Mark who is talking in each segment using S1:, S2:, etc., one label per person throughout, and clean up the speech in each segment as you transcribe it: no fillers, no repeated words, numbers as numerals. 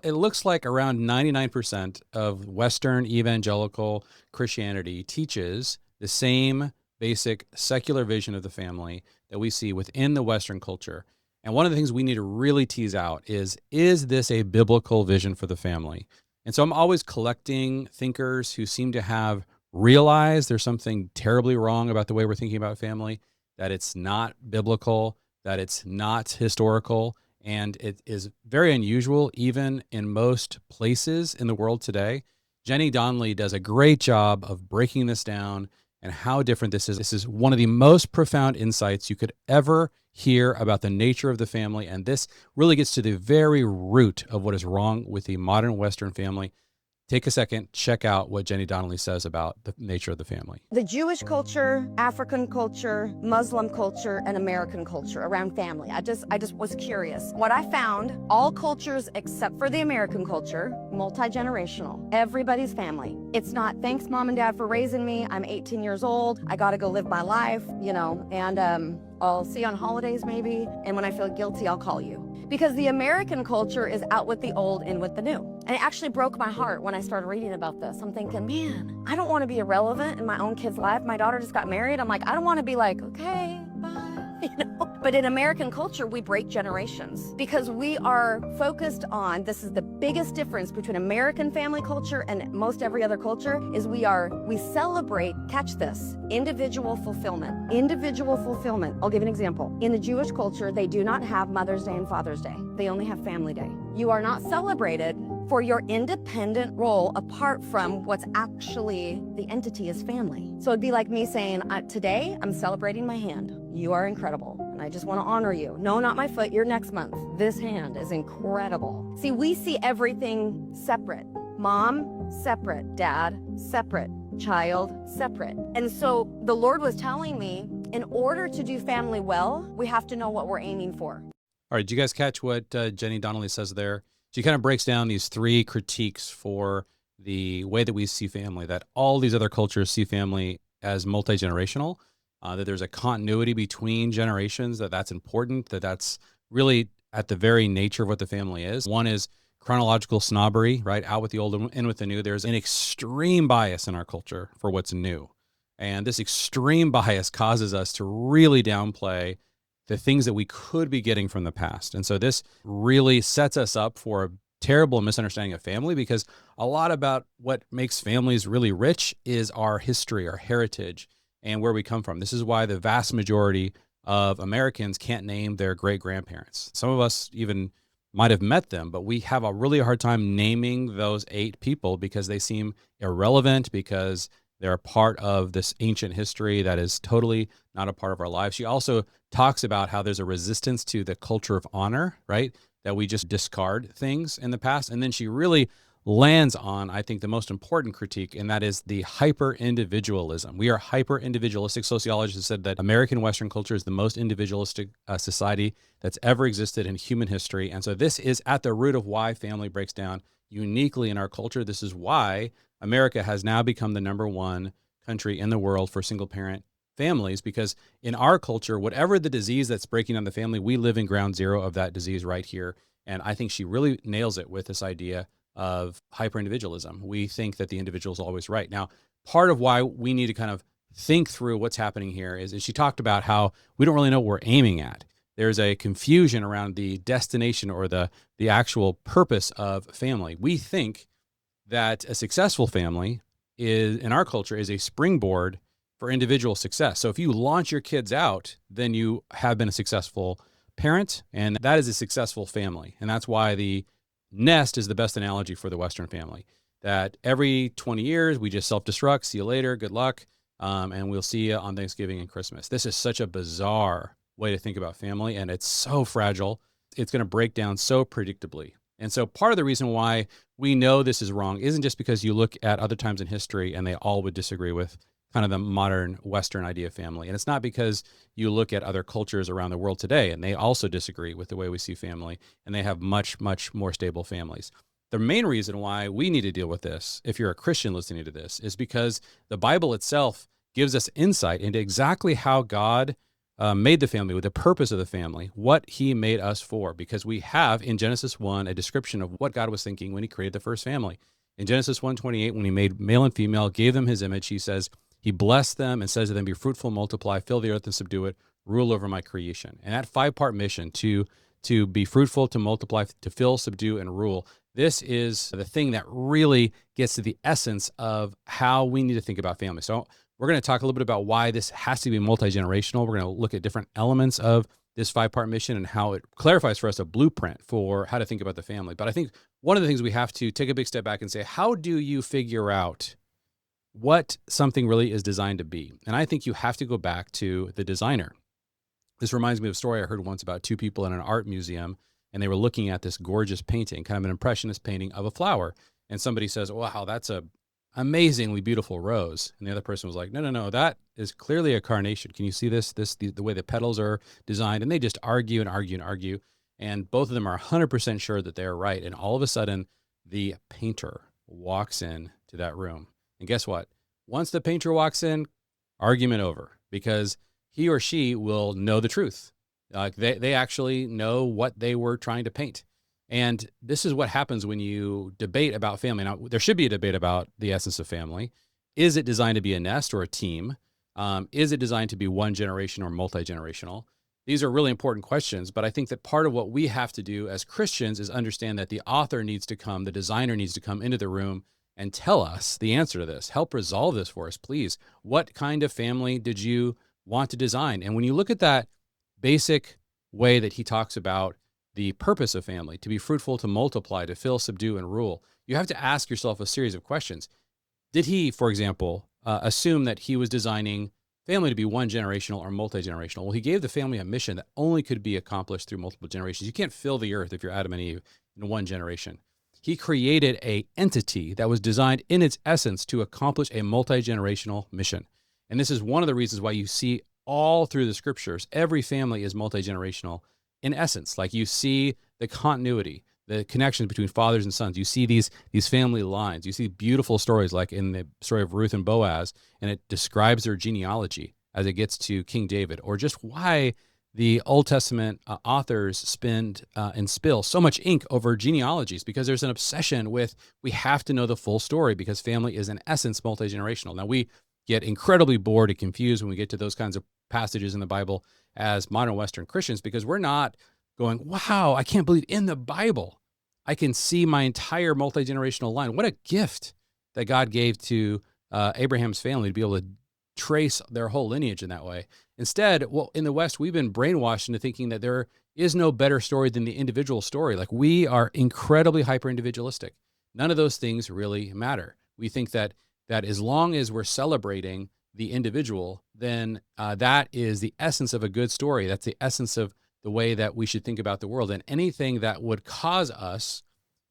S1: It looks like around 99% of Western evangelical Christianity teaches the same basic secular vision of the family that we see within the Western culture. And one of the things we need to really tease out is this a biblical vision for the family? And so I'm always collecting thinkers who seem to have realized there's something terribly wrong about the way we're thinking about family, that it's not biblical, that it's not historical, and it is very unusual even in most places in the world today. Jenny Donnelly does a great job of breaking this down and how different this is. This is one of the most profound insights you could ever hear about the nature of the family, and this really gets to the very root of what is wrong with the modern Western family. Take a second, check out what Jenny Donnelly says about the nature of the family.
S2: The Jewish culture, African culture, Muslim culture, and American culture around family. I just was curious. What I found, all cultures except for the American culture, multi-generational. Everybody's family. It's not, thanks mom and dad for raising me. I'm 18 years old. I gotta go live my life, and I'll see you on holidays maybe. And when I feel guilty, I'll call you. Because the American culture is out with the old, in with the new. And it actually broke my heart when I started reading about this. I'm thinking, man, I don't want to be irrelevant in my own kid's life. My daughter just got married. I'm like, I don't want to be like, okay, bye. But in American culture, we break generations because we are focused on, this is the biggest difference between American family culture and most every other culture, is we celebrate, catch this, individual fulfillment. Individual fulfillment. I'll give an example. In the Jewish culture, they do not have Mother's Day and Father's Day. They only have Family Day. You are not celebrated for your independent role apart from what's actually the entity is family. So it'd be like me saying, today I'm celebrating my hand. You are incredible, and I just want to honor you. No, not my foot, you're next month. This hand is incredible. See, we see everything separate. Mom, separate. Dad, separate. Child, separate. And so the Lord was telling me, in order to do family well, we have to know what we're aiming for.
S1: All right, did you guys catch what Jenny Donnelly says there? She kind of breaks down these three critiques for the way that we see family, that all these other cultures see family as multi-generational, that there's a continuity between generations, that's important, that's really at the very nature of what the family is. One is chronological snobbery, right? Out with the old, in with the new. There's an extreme bias in our culture for what's new. And this extreme bias causes us to really downplay the things that we could be getting from the past. And so this really sets us up for a terrible misunderstanding of family, because a lot about what makes families really rich is our history, our heritage, and where we come from. This is why the vast majority of Americans can't name their great-grandparents. Some of us even might have met them, but we have a really hard time naming those 8 people because they seem irrelevant, because they're a part of this ancient history that is totally not a part of our lives. She also talks about how there's a resistance to the culture of honor, right? That we just discard things in the past. And then she really lands on, I think, the most important critique, and that is the hyper-individualism. We are hyper-individualistic. Sociologists have said that American Western culture is the most individualistic society that's ever existed in human history. And so this is at the root of why family breaks down uniquely in our culture. This is why America has now become the #1 country in the world for single-parent families, because in our culture, whatever the disease that's breaking down the family, we live in ground zero of that disease right here. And I think she really nails it with this idea of hyper-individualism. We think that the individual is always right. Now, part of why we need to kind of think through what's happening here is she talked about how we don't really know what we're aiming at. There's a confusion around the destination or the actual purpose of family. We think that a successful family is, in our culture, is a springboard for individual success. So if you launch your kids out, then you have been a successful parent, and that is a successful family. And that's why the nest is the best analogy for the Western family, that every 20 years we just self-destruct, see you later, good luck, and we'll see you on Thanksgiving and Christmas. This is such a bizarre way to think about family, and it's so fragile. It's going to break down so predictably. And so part of the reason why we know this is wrong isn't just because you look at other times in history and they all would disagree with kind of the modern Western idea of family. And it's not because you look at other cultures around the world today and they also disagree with the way we see family, and they have much, much more stable families. The main reason why we need to deal with this, if you're a Christian listening to this, is because the Bible itself gives us insight into exactly how God made the family, with the purpose of the family, what he made us for, because we have in Genesis 1 a description of what God was thinking when he created the first family. In Genesis 1:28, when he made male and female, gave them his image, he says, he blessed them and says to them, be fruitful, multiply, fill the earth and subdue it, rule over my creation. And that 5-part mission to be fruitful, to multiply, to fill, subdue, and rule, this is the thing that really gets to the essence of how we need to think about family. So we're going to talk a little bit about why this has to be multi-generational. We're going to look at different elements of this 5-part mission and how it clarifies for us a blueprint for how to think about the family. But I think one of the things we have to take a big step back and say, how do you figure out what something really is designed to be? And I think you have to go back to the designer. This reminds me of a story I heard once about 2 people in an art museum, and they were looking at this gorgeous painting, kind of an impressionist painting of a flower. And somebody says, wow, that's a amazingly beautiful rose. And the other person was like, no, that is clearly a carnation. Can you see the way the petals are designed? And they just argue and argue and argue. And both of them are 100% sure that they're right. And all of a sudden, the painter walks in to that room. And guess what? Once the painter walks in, argument over, because he or she will know the truth. They actually know what they were trying to paint. And this is what happens when you debate about family. Now, there should be a debate about the essence of family. Is it designed to be a nest or a team? Is it designed to be one generation or multi-generational? These are really important questions, but I think that part of what we have to do as Christians is understand that the author needs to come, the designer needs to come into the room and tell us the answer to this. Help resolve this for us, please. What kind of family did you want to design? And when you look at that basic way that he talks about the purpose of family, to be fruitful, to multiply, to fill, subdue, and rule, you have to ask yourself a series of questions. Did he, for example, assume that he was designing family to be one generational or multi-generational? Well, he gave the family a mission that only could be accomplished through multiple generations. You can't fill the earth if you're Adam and Eve in one generation. He created an entity that was designed in its essence to accomplish a multi-generational mission. And this is one of the reasons why you see all through the scriptures, every family is multi-generational in essence. Like you see the continuity, the connections between fathers and sons. You see these family lines. You see beautiful stories like in the story of Ruth and Boaz, and it describes their genealogy as it gets to King David, or just why the Old Testament authors spend and spill so much ink over genealogies, because there's an obsession with, we have to know the full story because family is in essence multi-generational. Now, we get incredibly bored and confused when we get to those kinds of passages in the Bible as modern Western Christians, because we're not going, wow, I can't believe in the Bible I can see my entire multi-generational line. What a gift that God gave to Abraham's family to be able to trace their whole lineage in that way. Instead, well, in the West, we've been brainwashed into thinking that there is no better story than the individual story. Like, we are incredibly hyper-individualistic. None of those things really matter. We think that as long as we're celebrating the individual, then that is the essence of a good story. That's the essence of the way that we should think about the world. And anything that would cause us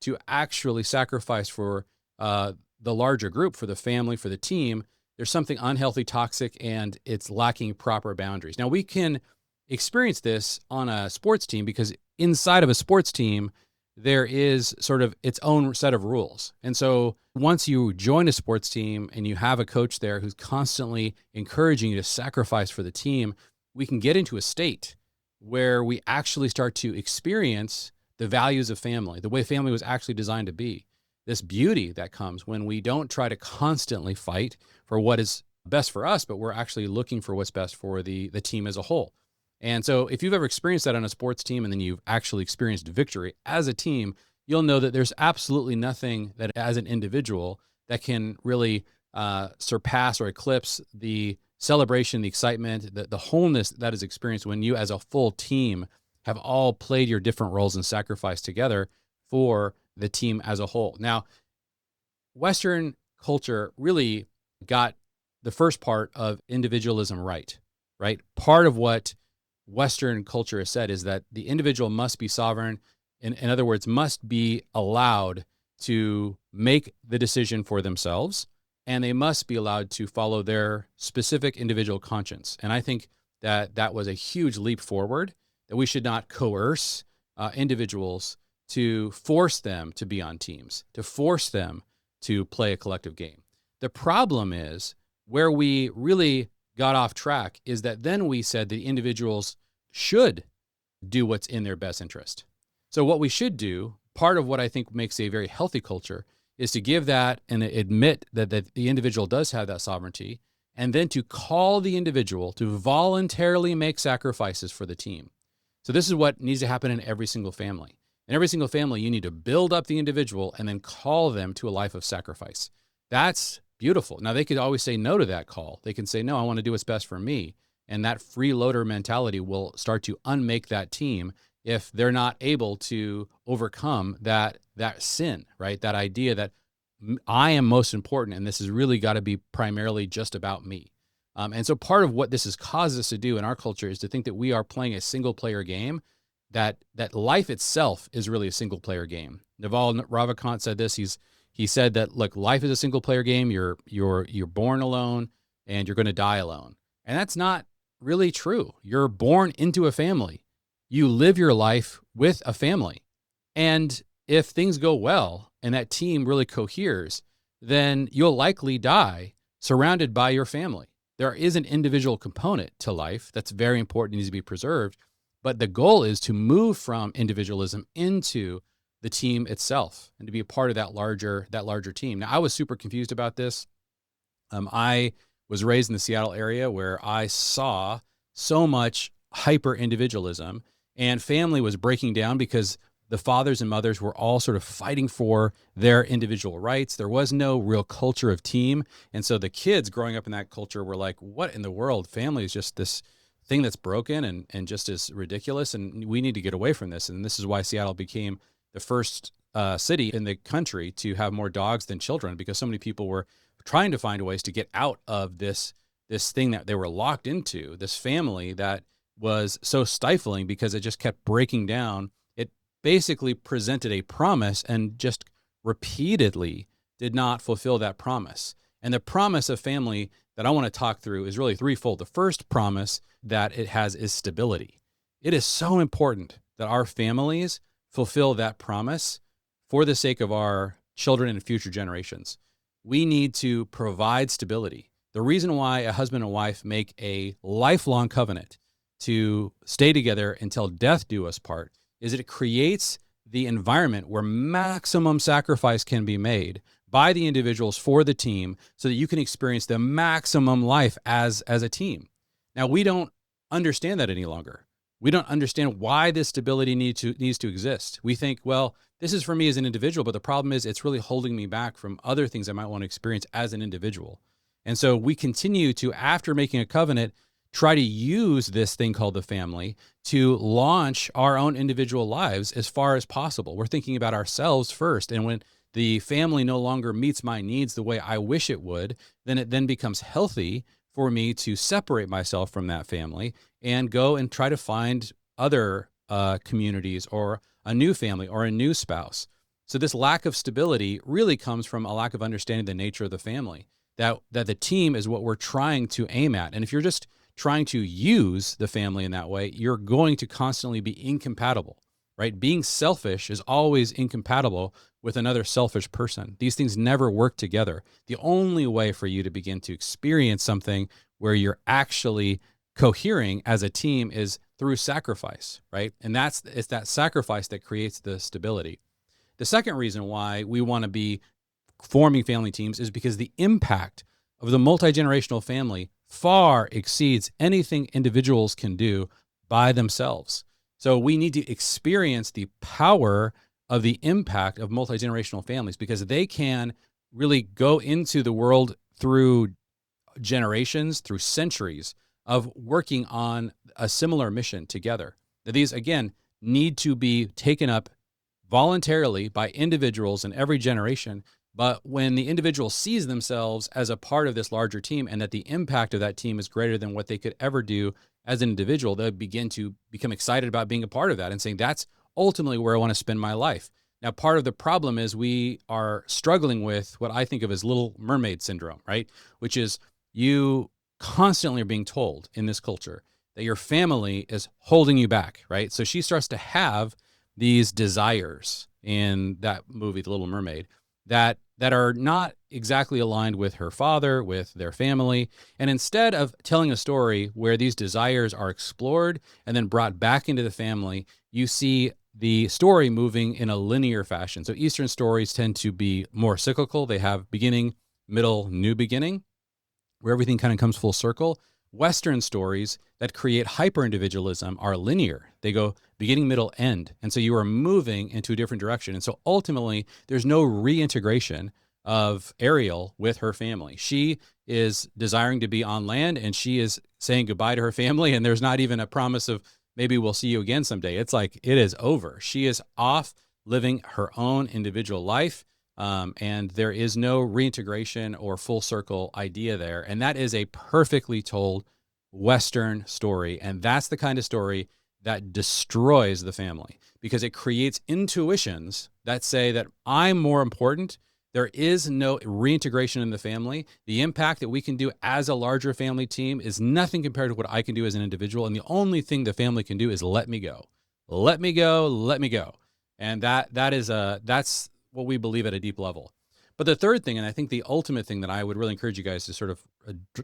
S1: to actually sacrifice for the larger group, for the family, for the team, there's something unhealthy, toxic, and it's lacking proper boundaries. Now, we can experience this on a sports team because inside of a sports team, there is sort of its own set of rules. And so once you join a sports team and you have a coach there who's constantly encouraging you to sacrifice for the team, we can get into a state where we actually start to experience the values of family, the way family was actually designed to be. This beauty that comes when we don't try to constantly fight for what is best for us, but we're actually looking for what's best for the team as a whole. And so if you've ever experienced that on a sports team and then you've actually experienced victory as a team, you'll know that there's absolutely nothing that as an individual that can really surpass or eclipse the celebration, the excitement, the wholeness that is experienced when you as a full team have all played your different roles and sacrificed together for the team as a whole. Now, Western culture really got the first part of individualism right? Part of what Western culture has said is that the individual must be sovereign. In other words, must be allowed to make the decision for themselves, and they must be allowed to follow their specific individual conscience. And I think that was a huge leap forward, that we should not coerce individuals to force them to be on teams, to force them to play a collective game. The problem is where we really got off track is that then we said the individuals should do what's in their best interest. So what we should do, part of what I think makes a very healthy culture, is to give that and admit that the individual does have that sovereignty, and then to call the individual to voluntarily make sacrifices for the team. So this is what needs to happen in every single family. In every single family, you need to build up the individual and then call them to a life of sacrifice. That's beautiful. Now, they could always say no to that call. They can say, no, I want to do what's best for me. And that freeloader mentality will start to unmake that team if they're not able to overcome that sin, right? That idea that I am most important, and this has really got to be primarily just about me. And so part of what this has caused us to do in our culture is to think that we are playing a single player game, that life itself is really a single player game. Naval Ravikant said this. He said that, look, life is a single player game. You're born alone and you're going to die alone. And that's not really true. You're born into a family. You live your life with a family. And if things go well and that team really coheres, then you'll likely die surrounded by your family. There is an individual component to life that's very important, needs to be preserved. But the goal is to move from individualism into the team itself and to be a part of that larger team. Now, I was super confused about this. I was raised in the Seattle area where I saw so much hyper individualism, and family was breaking down because the fathers and mothers were all sort of fighting for their individual rights. There was no real culture of team. And so the kids growing up in that culture were like, what in the world? Family is just this thing that's broken and just is ridiculous. And we need to get away from this. And this is why Seattle became the first city in the country to have more dogs than children, because so many people were trying to find ways to get out of this thing that they were locked into, this family that was so stifling because it just kept breaking down. It basically presented a promise and just repeatedly did not fulfill that promise. And the promise of family that I want to talk through is really threefold. The first promise that it has is stability. It is so important that our families fulfill that promise for the sake of our children and future generations. We need to provide stability. The reason why a husband and wife make a lifelong covenant to stay together until death do us part is that it creates the environment where maximum sacrifice can be made by the individuals for the team so that you can experience the maximum life as a team. Now, we don't understand that any longer. We don't understand why this stability needs to exist. We think, well, this is for me as an individual, but the problem is it's really holding me back from other things I might want to experience as an individual. And so we continue to, after making a covenant, try to use this thing called the family to launch our own individual lives as far as possible. We're thinking about ourselves first. And when the family no longer meets my needs the way I wish it would, then it then becomes healthy for me to separate myself from that family and go and try to find other communities or a new family or a new spouse. So this lack of stability really comes from a lack of understanding the nature of the family, that the team is what we're trying to aim at. And if you're just trying to use the family in that way, you're going to constantly be incompatible, right? Being selfish is always incompatible with another selfish person. These things never work together. The only way for you to begin to experience something where you're actually cohering as a team is through sacrifice, right? And it's that sacrifice that creates the stability. The second reason why we want to be forming family teams is because the impact of the multi-generational family far exceeds anything individuals can do by themselves. So we need to experience the power of the impact of multi-generational families, because they can really go into the world through generations, through centuries of working on a similar mission together. Now, these, again, need to be taken up voluntarily by individuals in every generation. But when the individual sees themselves as a part of this larger team and that the impact of that team is greater than what they could ever do as an individual, they'll begin to become excited about being a part of that and saying, that's ultimately where I want to spend my life. Now, part of the problem is we are struggling with what I think of as Little Mermaid syndrome, right? Which is you constantly are being told in this culture that your family is holding you back, right? So she starts to have these desires in that movie, The Little Mermaid, that are not exactly aligned with her father, with their family. And instead of telling a story where these desires are explored and then brought back into the family, you see the story moving in a linear fashion. So Eastern stories tend to be more cyclical. They have beginning, middle, new beginning, where everything kind of comes full circle. Western stories that create hyper individualism are linear. They go beginning, middle, end. And so you are moving into a different direction. And so ultimately, there's no reintegration of Ariel with her family. She is desiring to be on land and she is saying goodbye to her family. And there's not even a promise of maybe we'll see you again someday. It's like it is over. She is off living her own individual life. And there is no reintegration or full circle idea there. And that is a perfectly told Western story. And that's the kind of story that destroys the family because it creates intuitions that say that I'm more important. There is no reintegration in the family. The impact that we can do as a larger family team is nothing compared to what I can do as an individual. And the only thing the family can do is let me go. Let me go, let me go. And that's what we believe at a deep level. But the third thing, and I think the ultimate thing that I would really encourage you guys to sort of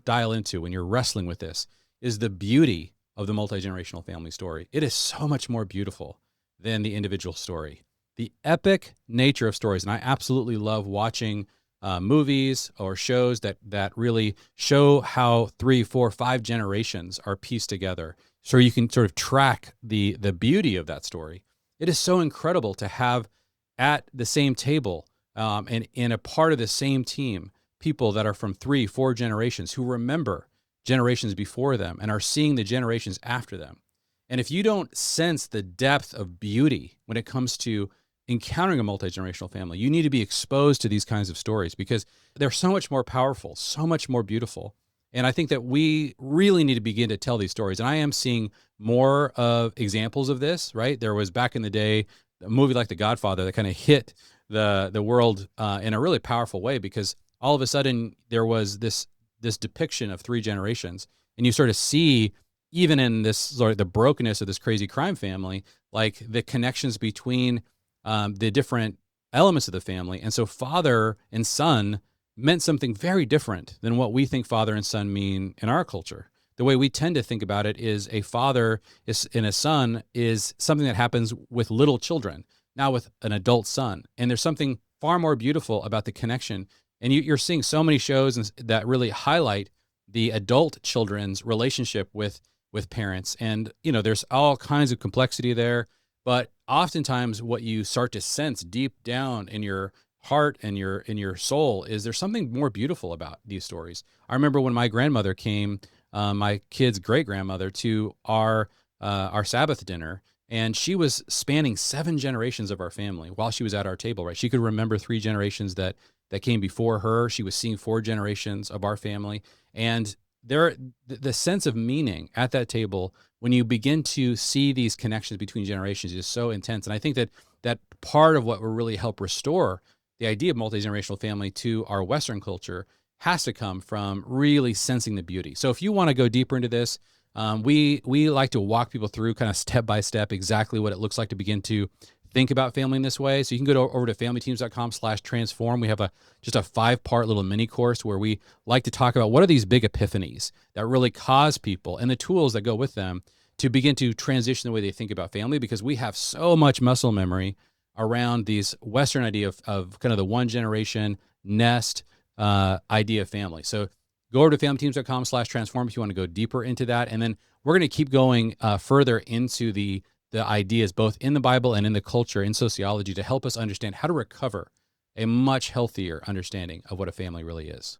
S1: dial into when you're wrestling with this, is the beauty of the multi-generational family story. It is so much more beautiful than the individual story. The epic nature of stories, and I absolutely love watching movies or shows that really show how 3, 4, 5 generations are pieced together, so you can sort of track the beauty of that story. It is so incredible to have at the same table and in a part of the same team, people that are from 3, 4 generations who remember generations before them and are seeing the generations after them. And if you don't sense the depth of beauty when it comes to encountering a multi-generational family, you need to be exposed to these kinds of stories because they're so much more powerful, so much more beautiful. And I think that we really need to begin to tell these stories. And I am seeing more of examples of this, right? There was back in the day a movie like The Godfather that kind of hit the world in a really powerful way because all of a sudden there was this depiction of 3 generations, and you sort of see even in this sort of the brokenness of this crazy crime family, like the connections between the different elements of the family. And so father and son meant something very different than what we think father and son mean in our culture. The way we tend to think about it is a father and a son is something that happens with little children, not with an adult son. And there's something far more beautiful about the connection. And you're seeing so many shows that really highlight the adult children's relationship with parents. And, there's all kinds of complexity there. But oftentimes what you start to sense deep down in your heart and in your soul is there's something more beautiful about these stories. I remember when my grandmother came, my kid's great grandmother, to our Sabbath dinner, and she was spanning 7 generations of our family while she was at our table. Right, she could remember 3 generations that came before her. She was seeing 4 generations of our family, and the sense of meaning at that table when you begin to see these connections between generations is so intense. And I think that part of what will really help restore the idea of multi-generational family to our Western culture has to come from really sensing the beauty. So if you want to go deeper into this, we like to walk people through kind of step by step exactly what it looks like to begin to think about family in this way. So you can go over to familyteams.com/transform. We have just a 5-part little mini course where we like to talk about what are these big epiphanies that really cause people and the tools that go with them to begin to transition the way they think about family, because we have so much muscle memory around these Western idea of kind of the one generation nest idea of family. So go over to familyteams.com/transform if you want to go deeper into that. And then we're going to keep going further into the ideas both in the Bible and in the culture, in sociology, to help us understand how to recover a much healthier understanding of what a family really is.